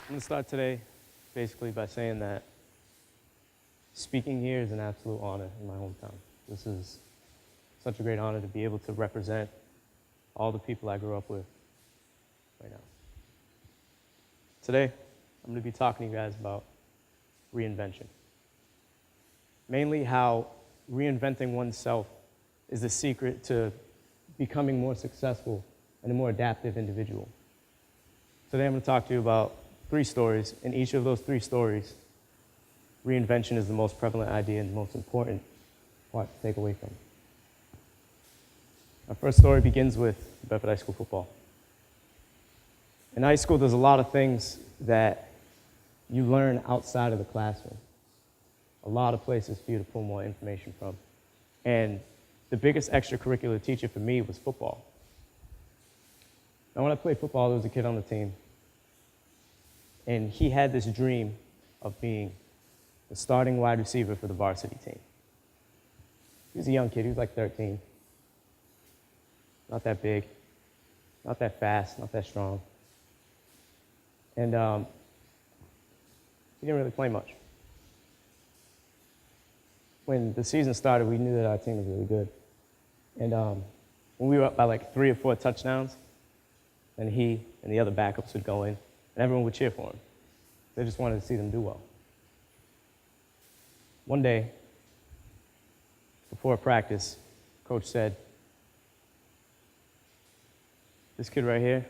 I'm going to start today basically by saying that speaking here is an absolute honor in my hometown. This is such a great honor to be able to represent all the people I grew up with right now. Today, I'm going to be talking to you guys about reinvention. Mainly how reinventing oneself is the secret to becoming more successful and a more adaptive individual. Today I'm going to talk to you about 3 stories. In each of those 3 stories, reinvention is the most prevalent idea and the most important part to take away from. Our first story begins with Bedford High School football. In high school, there's a lot of things that you learn outside of the classroom. A lot of places for you to pull more information from. And the biggest extracurricular teacher for me was football. Now, when I played football, there was a kid on the team, and he had this dream of being the starting wide receiver for the varsity team. He was a young kid. He was like 13. Not that big, not that fast, not that strong. And he didn't really play much. When the season started, we knew that our team was really good. And when we were up by like 3 or 4 touchdowns, then he and the other backups would go in, and everyone would cheer for him. They just wanted to see them do well. One day, before practice, coach said, "This kid right here,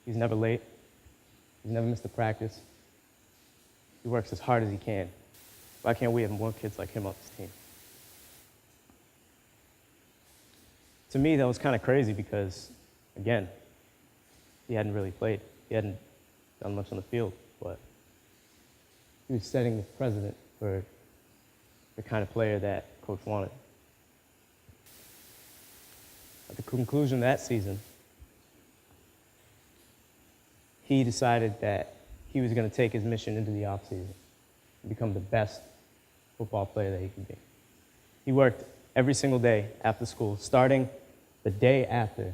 he's never late. He's never missed a practice. He works as hard as he can. Why can't we have more kids like him on this team?" To me, that was kind of crazy because, again, he hadn't really played. He hadn't done much on the field, but he was setting the precedent for the kind of player that coach wanted. At the conclusion of that season, he decided that he was going to take his mission into the offseason and become the best football player that he could be. He worked every single day after school, starting the day after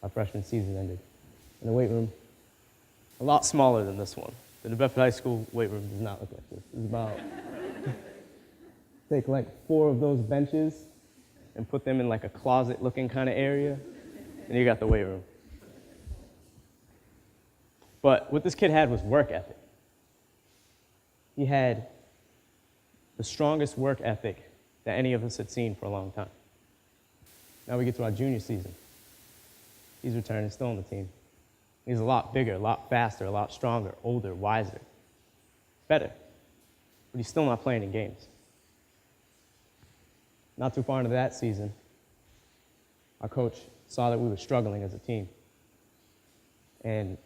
our freshman season ended, in the weight room, a lot smaller than this one. The Bedford High School weight room does not look like this. It's about, take like 4 of those benches and put them in like a closet-looking kind of area, and you got the weight room. But what this kid had was work ethic. He had the strongest work ethic that any of us had seen for a long time. Now we get to our junior season. He's returning, still on the team. He's a lot bigger, a lot faster, a lot stronger, older, wiser, better. But he's still not playing in games. Not too far into that season, our coach saw that we were struggling as a team. And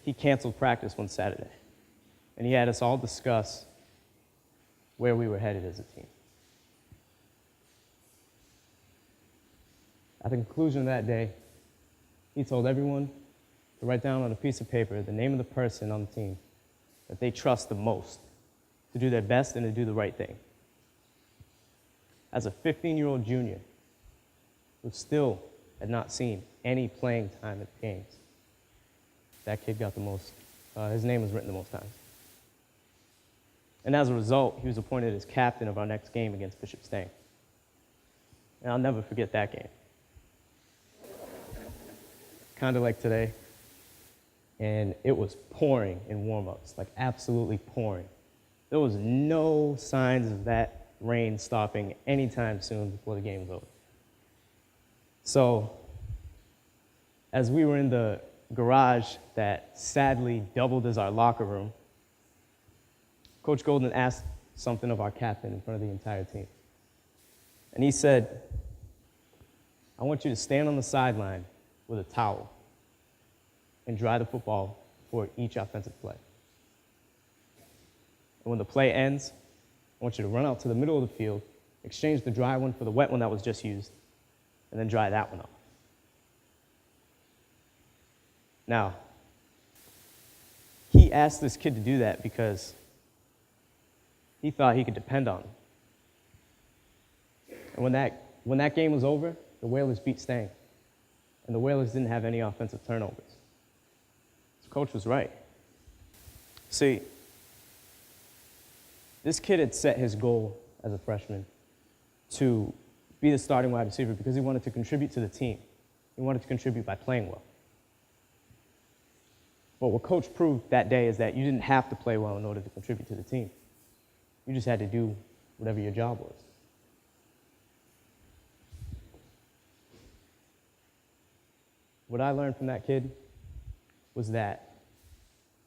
he canceled practice one Saturday. And he had us all discuss where we were headed as a team. At the conclusion of that day, he told everyone to write down on a piece of paper the name of the person on the team that they trust the most to do their best and to do the right thing. As a 15-year-old junior who still had not seen any playing time at games, that kid got the most, his name was written the most times. And as a result, he was appointed as captain of our next game against Bishop Stang. And I'll never forget that game. Kind of like today. And it was pouring in warm-ups, like absolutely pouring. There was no signs of that rain stopping anytime soon before the game was over. So, as we were in the garage that sadly doubled as our locker room, Coach Golden asked something of our captain in front of the entire team. And he said, "I want you to stand on the sideline with a towel and dry the football for each offensive play. And when the play ends, I want you to run out to the middle of the field, exchange the dry one for the wet one that was just used, and then dry that one off." Now, he asked this kid to do that because he thought he could depend on him. And when that game was over, the Whalers beat Stang, and the Whalers didn't have any offensive turnovers. So coach was right. See, this kid had set his goal as a freshman to be the starting wide receiver because he wanted to contribute to the team. He wanted to contribute by playing well. But what coach proved that day is that you didn't have to play well in order to contribute to the team. You just had to do whatever your job was. What I learned from that kid was that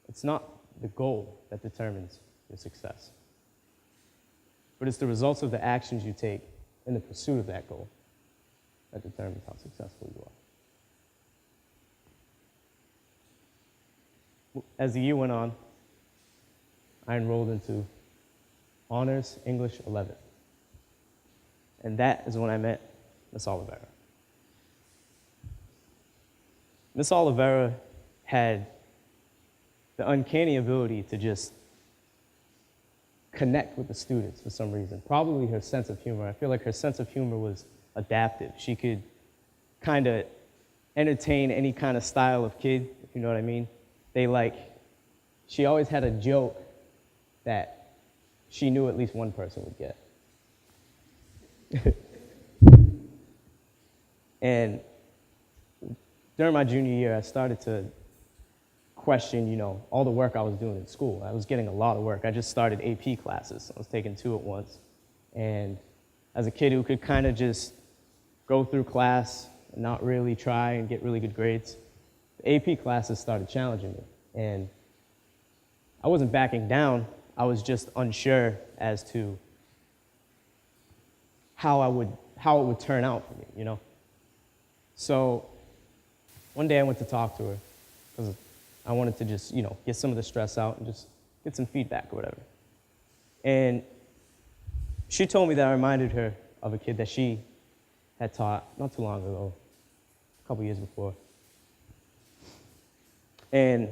it's not the goal that determines your success, but it's the results of the actions you take in the pursuit of that goal that determines how successful you are. As the year went on, I enrolled into Honors English 11. And that is when I met Miss Oliveira. Miss Oliveira had the uncanny ability to just connect with the students for some reason. Probably her sense of humor. I feel like her sense of humor was adaptive. She could kind of entertain any kind of style of kid, if you know what I mean. She always had a joke that she knew at least one person would get. And during my junior year, I started to question, all the work I was doing in school. I was getting a lot of work. I just started AP classes. I was taking 2 at once. And as a kid who could kind of just go through class and not really try and get really good grades, the AP classes started challenging me. And I wasn't backing down. I was just unsure as to how it would turn out for me, So one day I went to talk to her because I wanted to just, get some of the stress out and just get some feedback or whatever. And she told me that I reminded her of a kid that she had taught not too long ago, a couple years before. And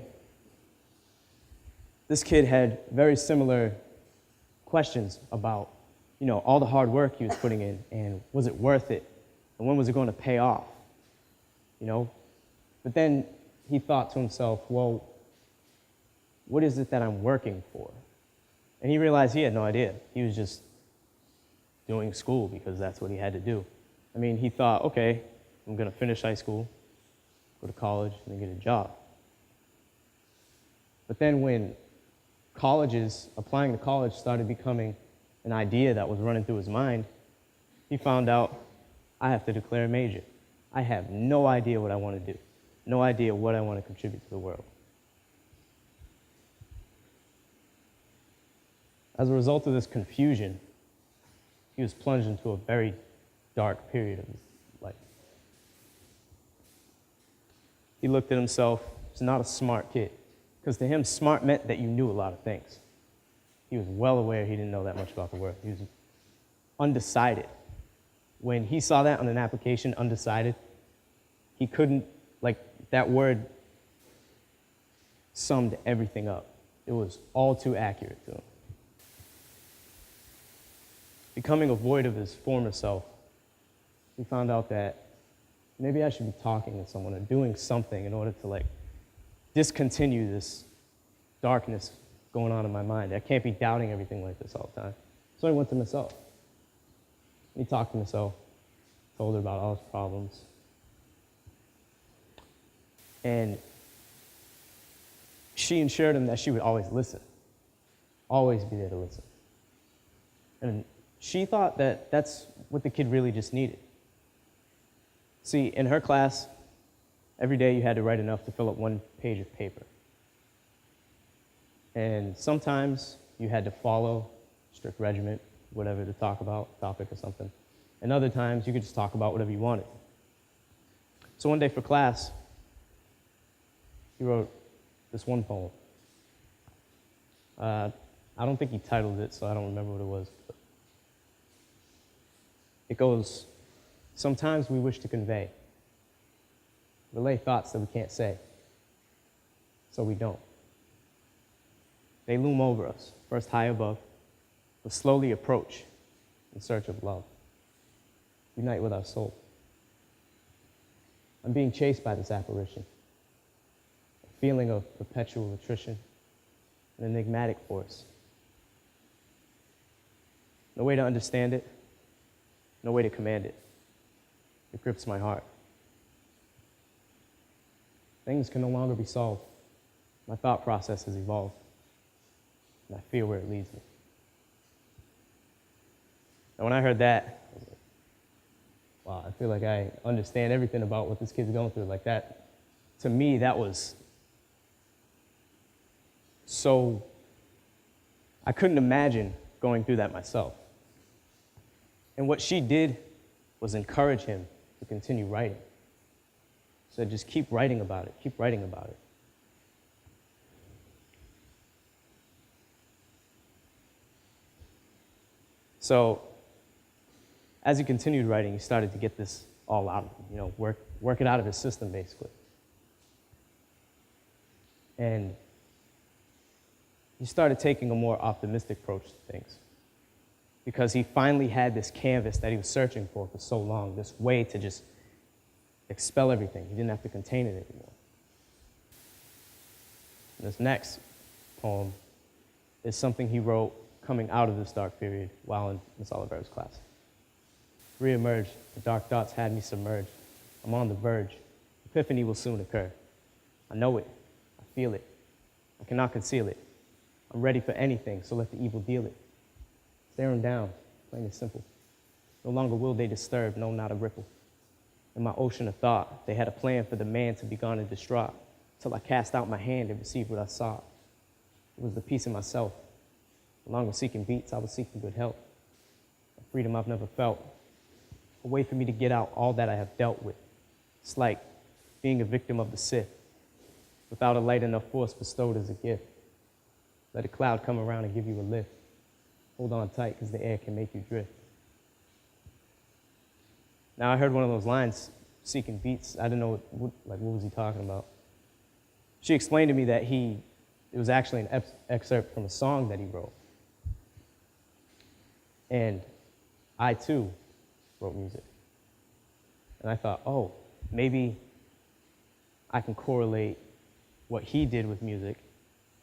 this kid had very similar questions about, all the hard work he was putting in, and was it worth it, and when was it going to pay off, But then he thought to himself, well, what is it that I'm working for? And he realized he had no idea. He was just doing school because that's what he had to do. I mean, he thought, okay, I'm going to finish high school, go to college, and then get a job. But then when applying to college started becoming an idea that was running through his mind, he found out, I have to declare a major. I have no idea what I want to do, no idea what I want to contribute to the world. As a result of this confusion, he was plunged into a very dark period of his life. He looked at himself as not a smart kid, because to him, smart meant that you knew a lot of things. He was well aware he didn't know that much about the world. He was undecided. When he saw that on an application, undecided, he couldn't, that word summed everything up. It was all too accurate to him. Becoming a void of his former self, he found out that maybe I should be talking to someone or doing something in order to discontinue this darkness going on in my mind. I can't be doubting everything like this all the time. So I went to myself. He talked to myself, told her about all his problems. And she assured him that she would always listen, always be there to listen. And she thought that that's what the kid really just needed. See, in her class, every day you had to write enough to fill up 1 page of paper. And sometimes you had to follow strict regiment, whatever to talk about, topic or something. And other times you could just talk about whatever you wanted. So one day for class, he wrote this one poem. I don't think he titled it, so I don't remember what it was. But it goes, sometimes we wish to convey, relay thoughts that we can't say, so we don't. They loom over us, first high above, but slowly approach in search of love. Unite with our soul. I'm being chased by this apparition. feeling of perpetual attrition, an enigmatic force. No way to understand it, no way to command it. It grips my heart. Things can no longer be solved. My thought process has evolved, and I fear where it leads me. And when I heard that, I was like, wow, I feel like I understand everything about what this kid's going through. Like that, to me, that was so, I couldn't imagine going through that myself. And what she did was encourage him to continue writing. So just keep writing about it, keep writing about it. So as he continued writing, he started to get this all out of him, work it out of his system, basically. And he started taking a more optimistic approach to things because he finally had this canvas that he was searching for so long, this way to just expel everything. He didn't have to contain it anymore. And this next poem is something he wrote coming out of this dark period while in Miss Oliveira's class. Reemerged, the dark thoughts had me submerged. I'm on the verge. Epiphany will soon occur. I know it. I feel it. I cannot conceal it. I'm ready for anything, so let the evil deal it. Stare them down, plain and simple. No longer will they disturb, no, not a ripple. In my ocean of thought, they had a plan for the man to be gone and distraught, till I cast out my hand and received what I sought. It was the peace in myself. Along with seeking beats, I was seeking good health. A freedom I've never felt. A way for me to get out all that I have dealt with. It's like being a victim of the Sith, without a light enough force bestowed as a gift. Let a cloud come around and give you a lift. Hold on tight, because the air can make you drift. Now, I heard one of those lines, seeking beats. I didn't know what was he talking about. She explained to me that it was actually an excerpt from a song that he wrote. And I, too, wrote music. And I thought, oh, maybe I can correlate what he did with music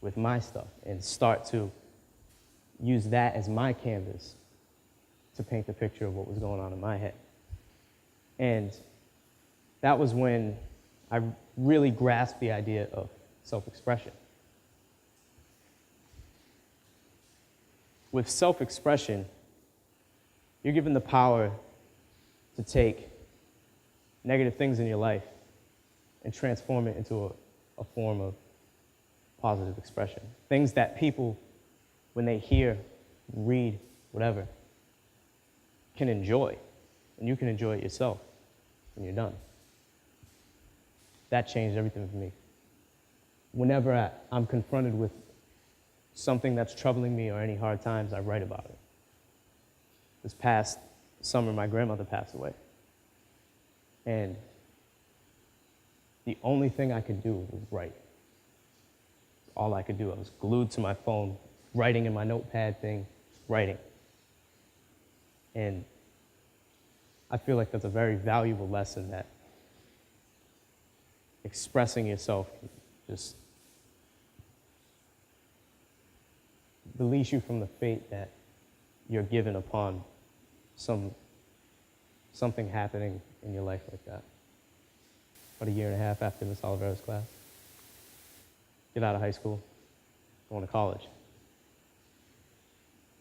with my stuff and start to use that as my canvas to paint the picture of what was going on in my head. And that was when I really grasped the idea of self-expression. With self-expression, you're given the power to take negative things in your life and transform it into a form of positive expression. Things that people, when they hear, read, whatever, can enjoy. And you can enjoy it yourself when you're done. That changed everything for me. Whenever I'm confronted with something that's troubling me or any hard times, I write about it. This past summer, my grandmother passed away. And the only thing I could do was write. All I could do. I was glued to my phone, writing in my notepad thing, writing. And I feel like that's a very valuable lesson, that expressing yourself just release you from the fate that you're given upon something happening in your life like that. About a year and a half after Miss Oliveira's class. Get out of high school, going to college.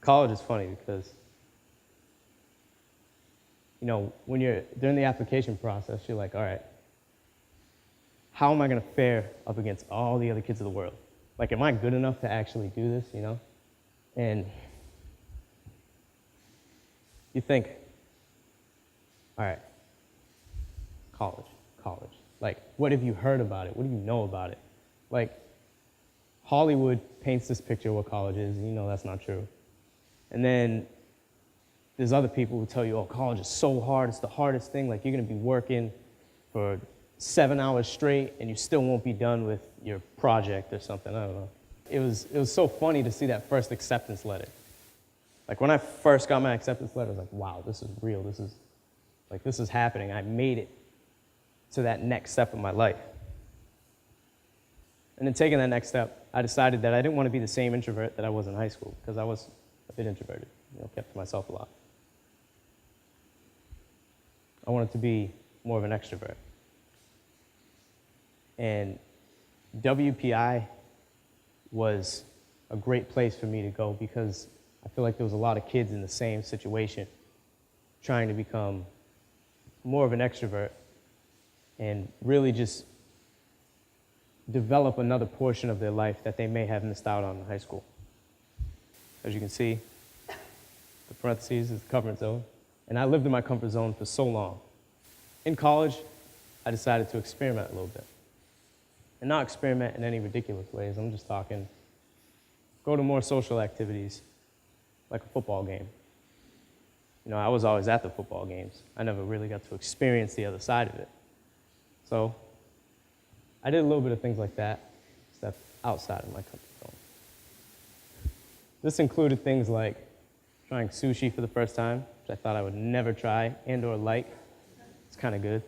College is funny because, when you're during the application process, you're like, all right, how am I going to fare up against all the other kids of the world? Like, am I good enough to actually do this, And you think, all right, college. Like, what have you heard about it? What do you know about it? Like, Hollywood paints this picture of what college is, and that's not true. And then there's other people who tell you, oh, college is so hard, it's the hardest thing, like you're gonna be working for 7 hours straight and you still won't be done with your project or something, I don't know. It was so funny to see that first acceptance letter. Like when I first got my acceptance letter, I was like, wow, this is real, this is happening. I made it to that next step of my life. And in taking that next step, I decided that I didn't want to be the same introvert that I was in high school, because I was a bit introverted, kept to myself a lot. I wanted to be more of an extrovert. And WPI was a great place for me to go because I feel like there was a lot of kids in the same situation trying to become more of an extrovert and really just develop another portion of their life that they may have missed out on in high school. As you can see, the parentheses is the comfort zone. And I lived in my comfort zone for so long. In college, I decided to experiment a little bit. And not experiment in any ridiculous ways. I'm just talking, go to more social activities, like a football game. I was always at the football games. I never really got to experience the other side of it. So I did a little bit of things like that, stepped outside of my comfort zone. This included things like trying sushi for the first time, which I thought I would never try and or like. It's kind of good.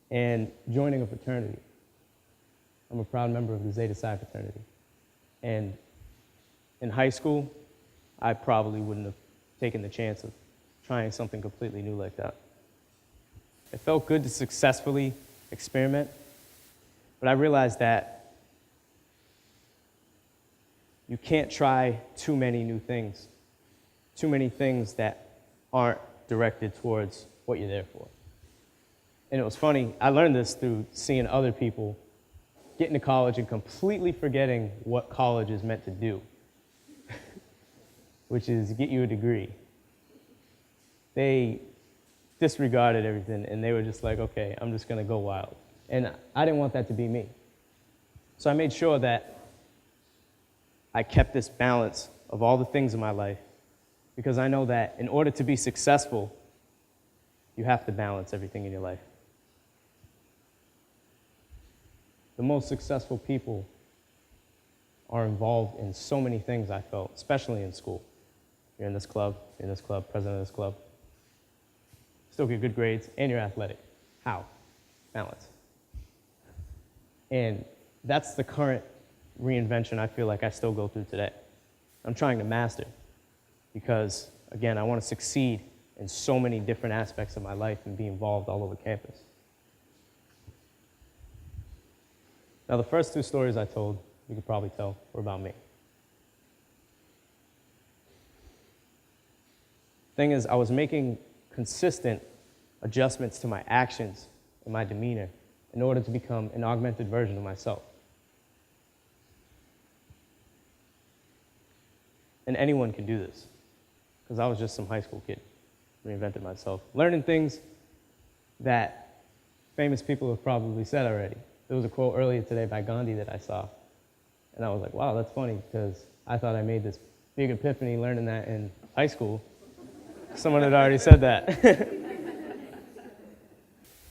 And joining a fraternity. I'm a proud member of the Zeta fraternity. And in high school, I probably wouldn't have taken the chance of trying something completely new like that. It felt good to successfully experiment, but I realized that you can't try too many new things, too many things that aren't directed towards what you're there for. And it was funny, I learned this through seeing other people get into college and completely forgetting what college is meant to do, which is get you a degree. They disregarded everything, and they were just like, okay, I'm just gonna go wild. And I didn't want that to be me. So I made sure that I kept this balance of all the things in my life, because I know that in order to be successful, you have to balance everything in your life. The most successful people are involved in so many things, I felt, especially in school. You're in this club, president of this club. Still get good grades, and you're athletic. How? Balance. And that's the current reinvention I feel like I still go through today. I'm trying to master because, again, I want to succeed in so many different aspects of my life and be involved all over campus. Now, the first two stories I told, you could probably tell, were about me. Thing is, I was making consistent adjustments to my actions and my demeanor in order to become an augmented version of myself. And anyone can do this, because I was just some high school kid, reinvented myself, learning things that famous people have probably said already. There was a quote earlier today by Gandhi that I saw, and I was like, wow, that's funny, because I thought I made this big epiphany learning that in high school. Someone had already said that.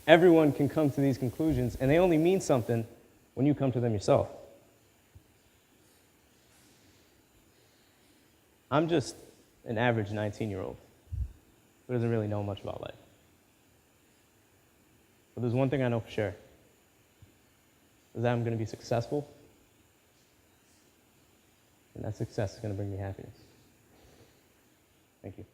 Everyone can come to these conclusions, and they only mean something when you come to them yourself. I'm just an average 19-year-old who doesn't really know much about life. But there's one thing I know for sure, is that I'm going to be successful, and that success is going to bring me happiness. Thank you.